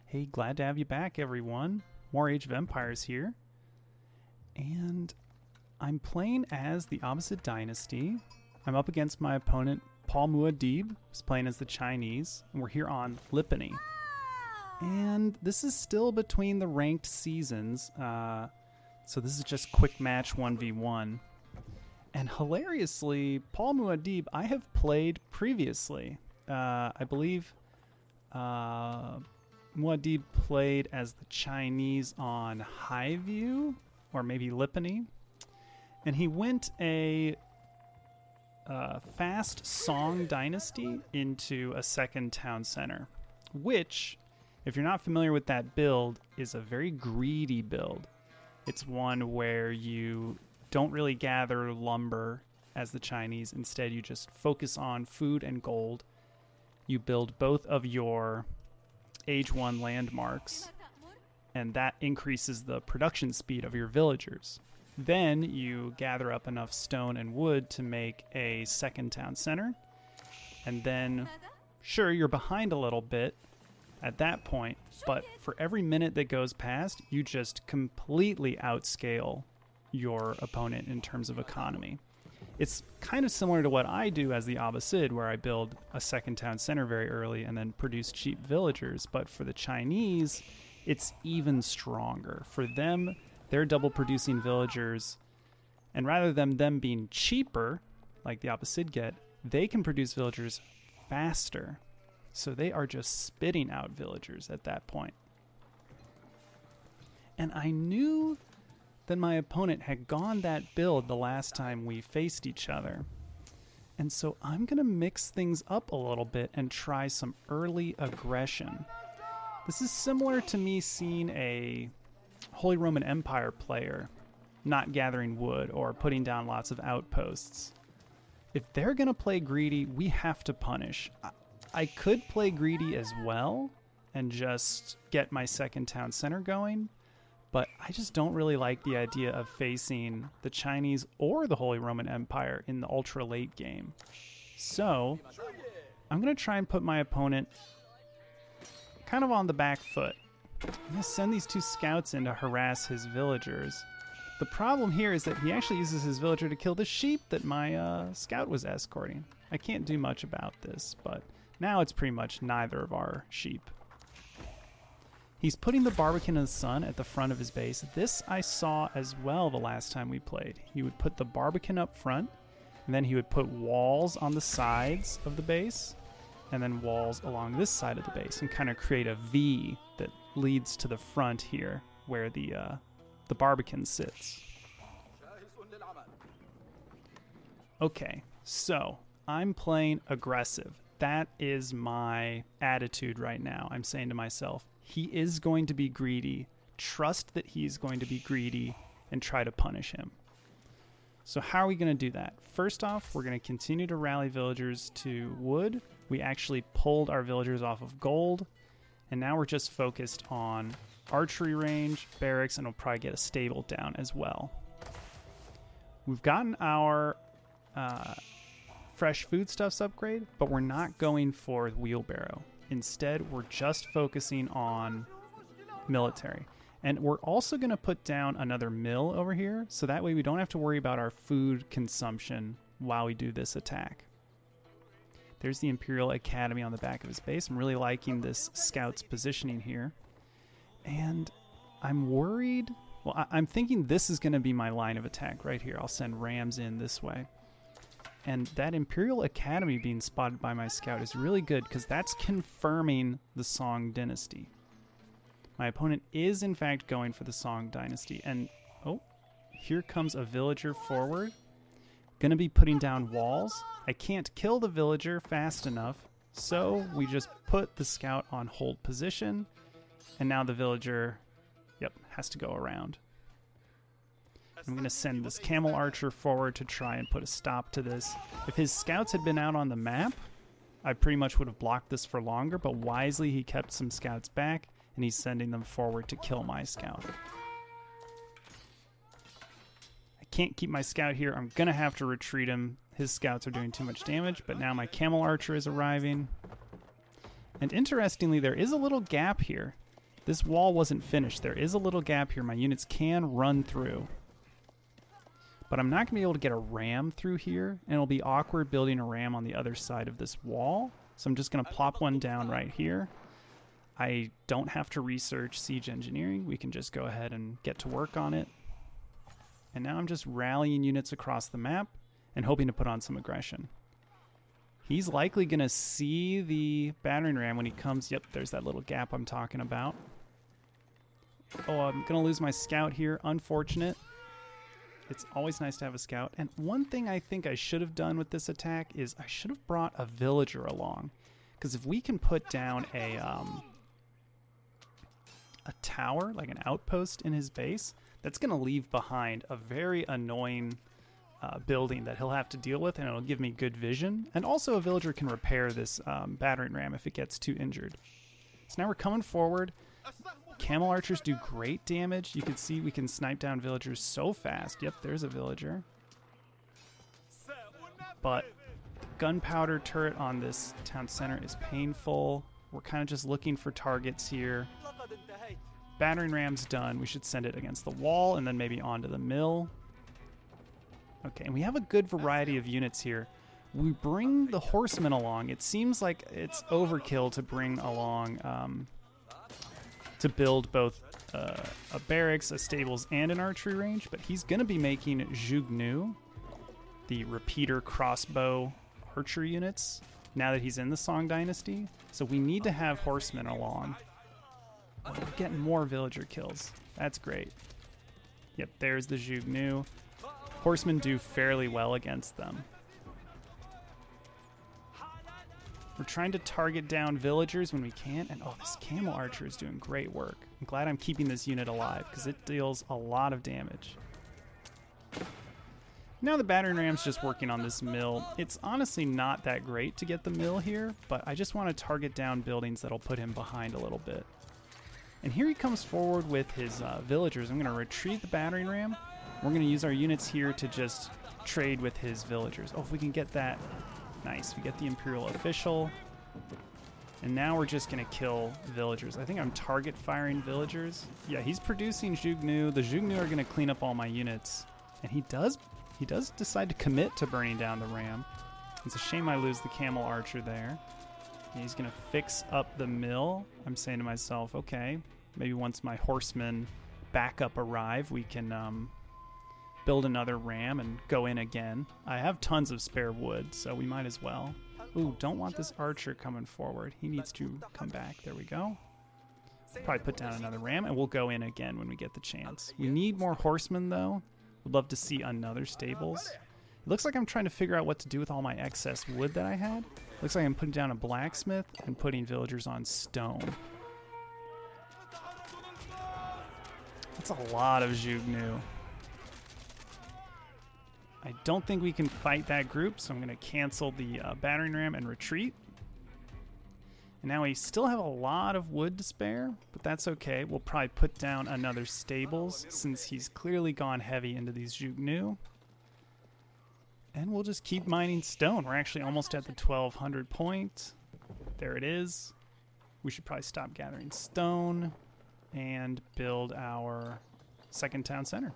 Hey, glad to have you back, everyone. More Age of Empires here. And I'm playing as the opposite dynasty. I'm up against my opponent, Paul Muad'Dib, who's playing as the Chinese. And we're here on Lipany. And this is still between the ranked seasons. So this is just quick match 1v1. And hilariously, Paul Muad'Dib, I have played previously. I believe Muad'Dib played as the Chinese on Highview, or maybe Lipany. And he went a fast Song dynasty into a second town center, which, if you're not familiar with that build, is a very greedy build. It's one where you don't really gather lumber as the Chinese. Instead, you just focus on food and gold. You build both of your Age 1 landmarks, and that increases the production speed of your villagers. Then you gather up enough stone and wood to make a second town center. And then, sure, you're behind a little bit at that point, but for every minute that goes past, you just completely outscale your opponent in terms of economy. It's kind of similar to what I do as the Abbasid, where I build a second town center very early and then produce cheap villagers. But for the Chinese, it's even stronger. For them, they're double producing villagers, and rather than them being cheaper, like the Abbasid get, they can produce villagers faster. So they are just spitting out villagers at that point. And I knew that my opponent had gone that build the last time we faced each other. And so I'm going to mix things up a little bit and try some early aggression. This is similar to me seeing a Holy Roman Empire player not gathering wood or putting down lots of outposts. If they're going to play greedy, we have to punish. I could play greedy as well and just get my second town center going, but I just don't really like the idea of facing the Chinese or the Holy Roman Empire in the ultra late game. So I'm going to try and put my opponent kind of on the back foot. I'm going to send these two scouts in to harass his villagers. The problem here is that he actually uses his villager to kill the sheep that my scout was escorting. I can't do much about this, but now it's pretty much neither of our sheep. He's putting the Barbican of the Sun at the front of his base. This I saw as well the last time we played. He would put the Barbican up front, and then he would put walls on the sides of the base, and then walls along this side of the base, and kind of create a V that leads to the front here, where the Barbican sits. Okay, so I'm playing aggressive. That is my attitude right now. I'm saying to myself, he is going to be greedy. Trust that he's going to be greedy and try to punish him. So how are we going to do that? First off, we're going to continue to rally villagers to wood. We actually pulled our villagers off of gold, and now we're just focused on archery range, barracks, and we'll probably get a stable down as well. We've gotten our fresh foodstuffs upgrade, but we're not going for wheelbarrow. Instead, we're just focusing on military. And we're also going to put down another mill over here, so that way we don't have to worry about our food consumption while we do this attack. There's the Imperial Academy on the back of his base. I'm really liking this scout's positioning here. And I'm worried... Well, I'm thinking this is going to be my line of attack right here. I'll send rams in this way. And that Imperial Academy being spotted by my scout is really good because that's confirming the Song dynasty. My opponent is in fact going for the Song dynasty. And, oh, here comes a villager forward. Going to be putting down walls. I can't kill the villager fast enough, so we just put the scout on hold position. And now the villager, has to go around. I'm going to send this camel archer forward to try and put a stop to this. If his scouts had been out on the map, I pretty much would have blocked this for longer, but wisely he kept some scouts back, and he's sending them forward to kill my scout. I can't keep my scout here. I'm going to have to retreat him. His scouts are doing too much damage, but now my camel archer is arriving. And interestingly, there is a little gap here. This wall wasn't finished. There is a little gap here. My units can run through. But I'm not going to be able to get a ram through here, and it'll be awkward building a ram on the other side of this wall. So I'm just going to plop one down right here. I don't have to research siege engineering. We can just go ahead and get to work on it. And now I'm just rallying units across the map and hoping to put on some aggression. He's likely going to see the battering ram when he comes. Yep, there's that little gap I'm talking about. Oh, I'm going to lose my scout here. Unfortunate. It's always nice to have a scout. And one thing I think I should have done with this attack is I should have brought a villager along. Because if we can put down a tower, like an outpost in his base, that's going to leave behind a very annoying building that he'll have to deal with, and it'll give me good vision. And also a villager can repair this battering ram if it gets too injured. So now we're coming forward. Camel archers do great damage. You can see we can snipe down villagers so fast. Yep, there's a villager. But the gunpowder turret on this town center is painful. We're kind of just looking for targets here. Battering ram's done. We should send it against the wall and then maybe onto the mill. Okay, and we have a good variety of units here. We bring the horsemen along. It seems like it's overkill to bring along, to build both a barracks, a stables, and an archery range, but he's going to be making Jugnu, the repeater crossbow archery units, now that he's in the Song Dynasty. So we need to have horsemen along. Oh, we're getting more villager kills. That's great. Yep, there's the Jugnu. Horsemen do fairly well against them. We're trying to target down villagers when we can, and oh, this camel archer is doing great work. I'm glad I'm keeping this unit alive because it deals a lot of damage. Now the battering ram's just working on this mill. It's honestly not that great to get the mill here, but I just want to target down buildings that'll put him behind a little bit. And here he comes forward with his villagers. I'm going to retreat the battering ram. We're going to use our units here to just trade with his villagers. Oh, if we can get that. Nice. We get the Imperial Official. And now we're just going to kill villagers. I think I'm target firing villagers. Yeah, he's producing Jugnu. The Jugnu are going to clean up all my units. And he does decide to commit to burning down the ram. It's a shame I lose the camel archer there. And he's going to fix up the mill. I'm saying to myself, okay, maybe once my horsemen backup arrive, we can build another ram and go in again. I have tons of spare wood, so we might as well. Ooh, don't want this archer coming forward. He needs to come back. There we go. Probably put down another ram, and we'll go in again when we get the chance. We need more horsemen, though. Would love to see another stables. It looks like I'm trying to figure out what to do with all my excess wood that I had. Looks like I'm putting down a blacksmith and putting villagers on stone. That's a lot of Jugnu. I don't think we can fight that group, so I'm going to cancel the battering ram and retreat. And now we still have a lot of wood to spare, but that's okay. We'll probably put down another stables since he's clearly gone heavy into these Jugnu. And we'll just keep mining stone. We're actually almost at the 1200 point. There it is. We should probably stop gathering stone and build our second town center.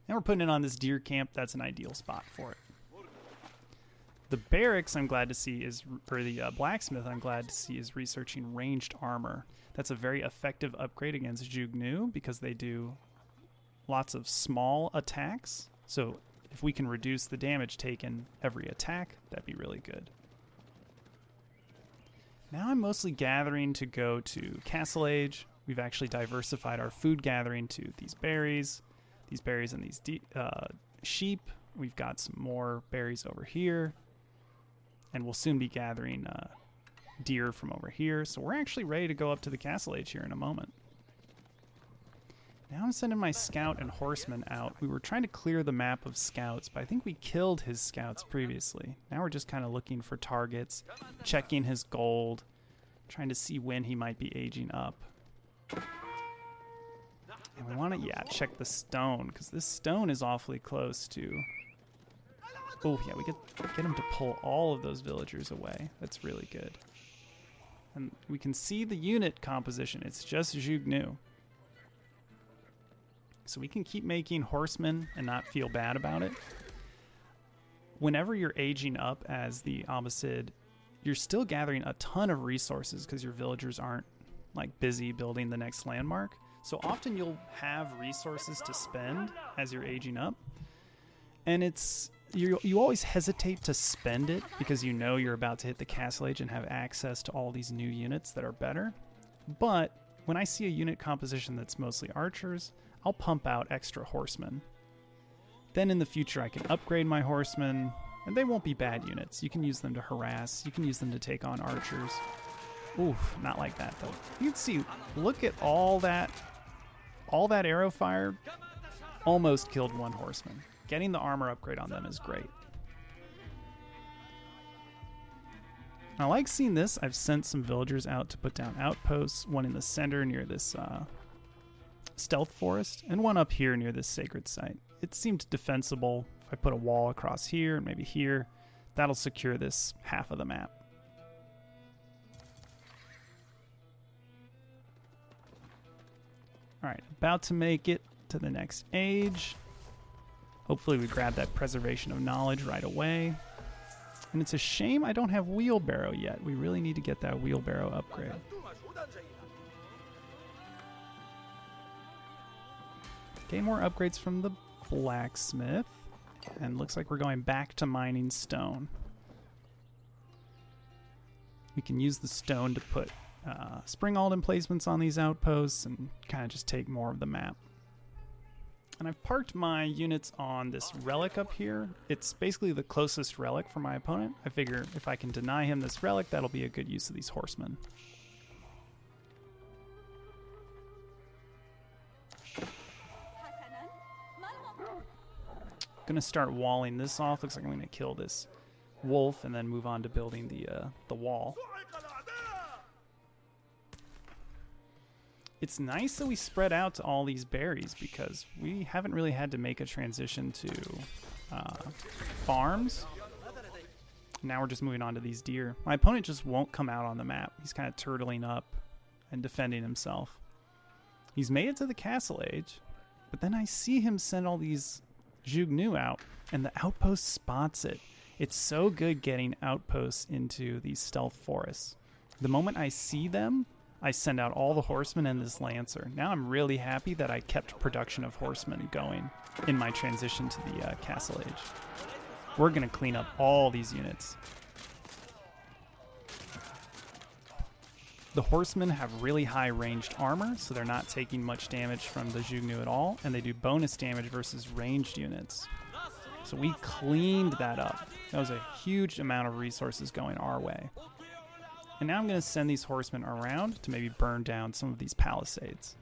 And we're putting it on this deer camp. That's an ideal spot for it. The barracks I'm glad to see is, or the blacksmith I'm glad to see is researching ranged armor. That's a very effective upgrade against Jugnu because they do lots of small attacks. So if we can reduce the damage taken every attack, that'd be really good. Now I'm mostly gathering to go to Castle Age. We've actually diversified our food gathering to these berries and these sheep. We've got some more berries over here. And we'll soon be gathering deer from over here. So we're actually ready to go up to the Castle Age here in a moment. Now I'm sending my scout and horsemen out. We were trying to clear the map of scouts, but I think we killed his scouts previously. Now we're just kind of looking for targets, checking his gold, trying to see when he might be aging up. And we want to, check the stone, because this stone is awfully close to... Oh, yeah, we get him to pull all of those villagers away. That's really good. And we can see the unit composition. It's just Jugnu. So we can keep making horsemen and not feel bad about it. Whenever you're aging up as the Abbasid, you're still gathering a ton of resources because your villagers aren't like busy building the next landmark. So often you'll have resources to spend as you're aging up. And you always hesitate to spend it because you know you're about to hit the castle age and have access to all these new units that are better. But when I see a unit composition that's mostly archers, I'll pump out extra horsemen. Then in the future I can upgrade my horsemen, and they won't be bad units. You can use them to harass, you can use them to take on archers. Oof, not like that though. You can see, look at all that arrow fire almost killed one horseman. Getting the armor upgrade on them is great. I like seeing this. I've sent some villagers out to put down outposts, one in the center near this stealth forest, and one up here near this sacred site. It seemed defensible. If I put a wall across here and maybe here, that'll secure this half of the map. Alright, about to make it to the next age. Hopefully we grab that preservation of knowledge right away. And it's a shame I don't have wheelbarrow yet. We really need to get that wheelbarrow upgrade. Gain more upgrades from the blacksmith. And looks like we're going back to mining stone. We can use the stone to put spring-alt emplacements on these outposts and kind of just take more of the map. And I've parked my units on this relic up here. It's basically the closest relic for my opponent. I figure if I can deny him this relic, that'll be a good use of these horsemen. Gonna start walling this off. Looks like I'm gonna kill this wolf and then move on to building the wall. It's nice that we spread out to all these berries because we haven't really had to make a transition to farms. Now we're just moving on to these deer. My opponent just won't come out on the map. He's kind of turtling up and defending himself. He's made it to the castle age, but then I see him send all these Jugnu out, and the outpost spots it. It's so good getting outposts into these stealth forests. The moment I see them, I send out all the horsemen and this lancer. Now I'm really happy that I kept production of horsemen going in my transition to the castle age. We're going to clean up all these units. The horsemen have really high ranged armor, so they're not taking much damage from the Jugnu at all, and they do bonus damage versus ranged units. So we cleaned that up. That was a huge amount of resources going our way. And now I'm going to send these horsemen around to maybe burn down some of these palisades.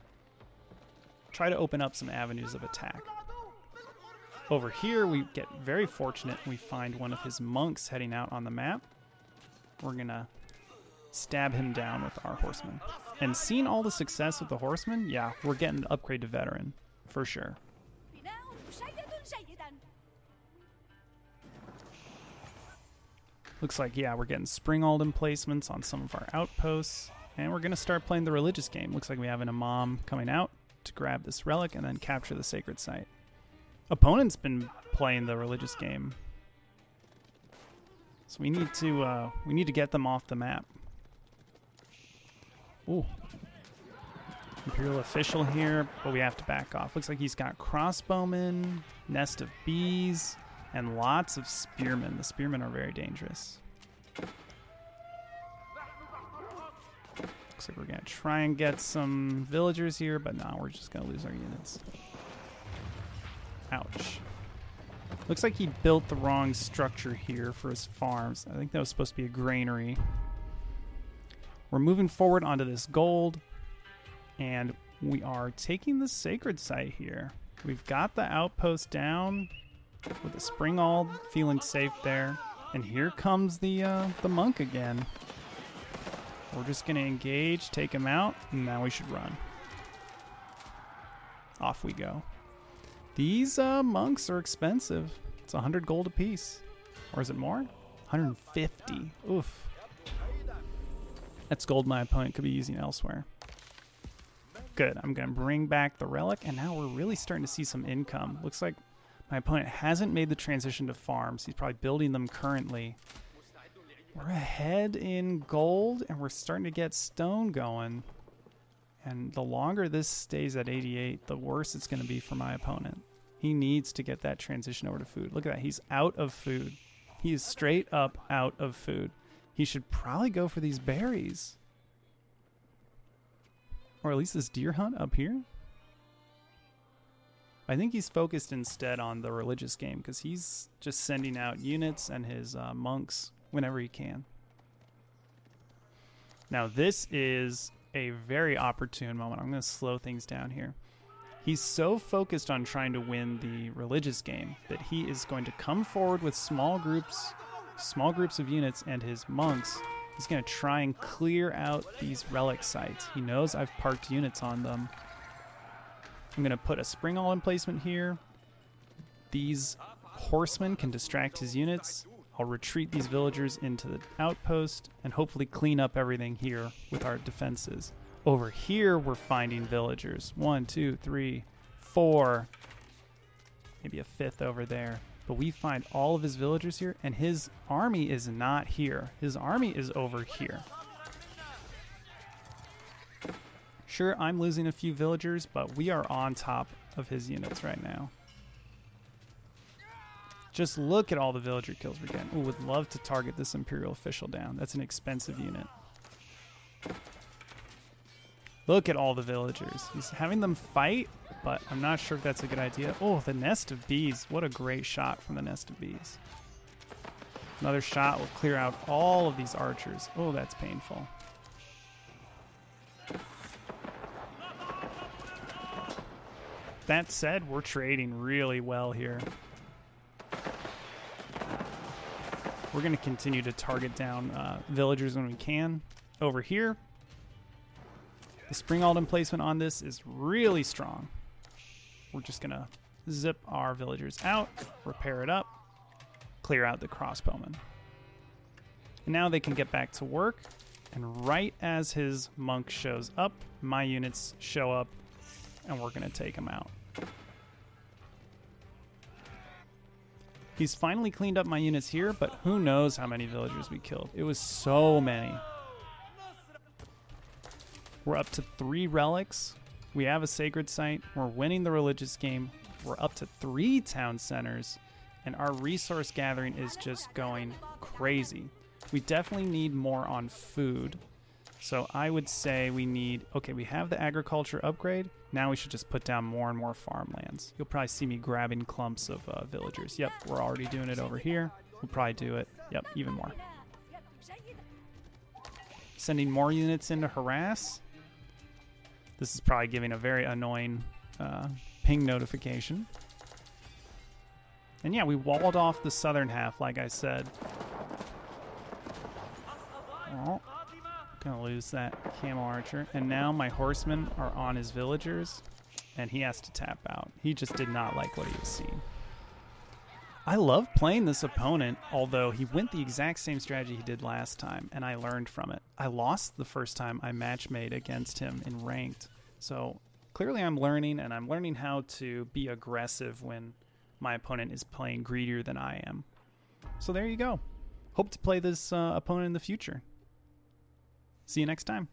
Try to open up some avenues of attack. Over here, we get very fortunate. We find one of his monks heading out on the map. We're going to stab him down with our horsemen. And seeing all the success with the horsemen, yeah, we're getting an upgrade to veteran, for sure. Looks like, yeah, we're getting spring-alt emplacements on some of our outposts. And we're going to start playing the religious game. Looks like we have an imam coming out to grab this relic and then capture the sacred site. Opponent's been playing the religious game. So we need to get them off the map. Ooh. Imperial official here, but we have to back off. Looks like he's got crossbowmen, nest of bees, and lots of spearmen. The spearmen are very dangerous. Looks like we're going to try and get some villagers here, but no, we're just going to lose our units. Ouch. Looks like he built the wrong structure here for his farms. I think that was supposed to be a granary. We're moving forward onto this gold, and we are taking the sacred site here. We've got the outpost down with the spring-alt, feeling safe there. And here comes the monk again. We're just going to engage, take him out, and now we should run. Off we go. These monks are expensive. It's 100 gold apiece. Or is it more? 150. Oof. That's gold my opponent could be using elsewhere. Good. I'm going to bring back the relic, and now we're really starting to see some income. Looks like my opponent hasn't made the transition to farms. He's probably building them currently. We're ahead in gold, and we're starting to get stone going. And the longer this stays at 88, the worse it's going to be for my opponent. He needs to get that transition over to food. Look at that. He's out of food. He is straight up out of food. He should probably go for these berries. Or at least this deer hunt up here. I think he's focused instead on the religious game because he's just sending out units and his monks whenever he can. Now this is a very opportune moment. I'm going to slow things down here. He's so focused on trying to win the religious game that he is going to come forward with small groups of units, and his monks. He's going to try and clear out these relic sites. He knows I've parked units on them. I'm going to put a spring all emplacement here. These horsemen can distract his units. I'll retreat these villagers into the outpost and hopefully clean up everything here with our defenses. Over here, we're finding villagers. 1, 2, 3, 4. Maybe a fifth over there. But we find all of his villagers here, and his army is not here. His army is over here. Sure, I'm losing a few villagers, but we are on top of his units right now. Just look at all the villager kills we're getting. Ooh, would love to target this Imperial official down. That's an expensive unit. Look at all the villagers. He's having them fight, but I'm not sure if that's a good idea. Oh, the nest of bees. What a great shot from the nest of bees. Another shot will clear out all of these archers. Oh, that's painful. That said, we're trading really well here. We're going to continue to target down villagers when we can. Over here, the spring alt emplacement on this is really strong. We're just going to zip our villagers out, repair it up, clear out the crossbowmen. And now they can get back to work. And right as his monk shows up, my units show up, and we're going to take him out. He's finally cleaned up my units here, but who knows how many villagers we killed. It was so many. We're up to 3 relics. We have a sacred site. We're winning the religious game. We're up to 3 town centers, and our resource gathering is just going crazy. We definitely need more on food. So I would say we need, okay, we have the agriculture upgrade. Now we should just put down more and more farmlands. You'll probably see me grabbing clumps of villagers. Yep, we're already doing it over here. We'll probably do it, yep, even more. Sending more units in to harass. This is probably giving a very annoying ping notification. And yeah, we walled off the southern half, like I said. Oh. Gonna lose that camel archer, and now my horsemen are on his villagers, and he has to tap out. He just did not like what he was seeing. I love playing this opponent, although he went the exact same strategy he did last time, and I learned from it. I lost the first time I match made against him in ranked, so clearly I'm learning, and I'm learning how to be aggressive when my opponent is playing greedier than I am. So there you go. Hope to play this opponent in the future. See you next time.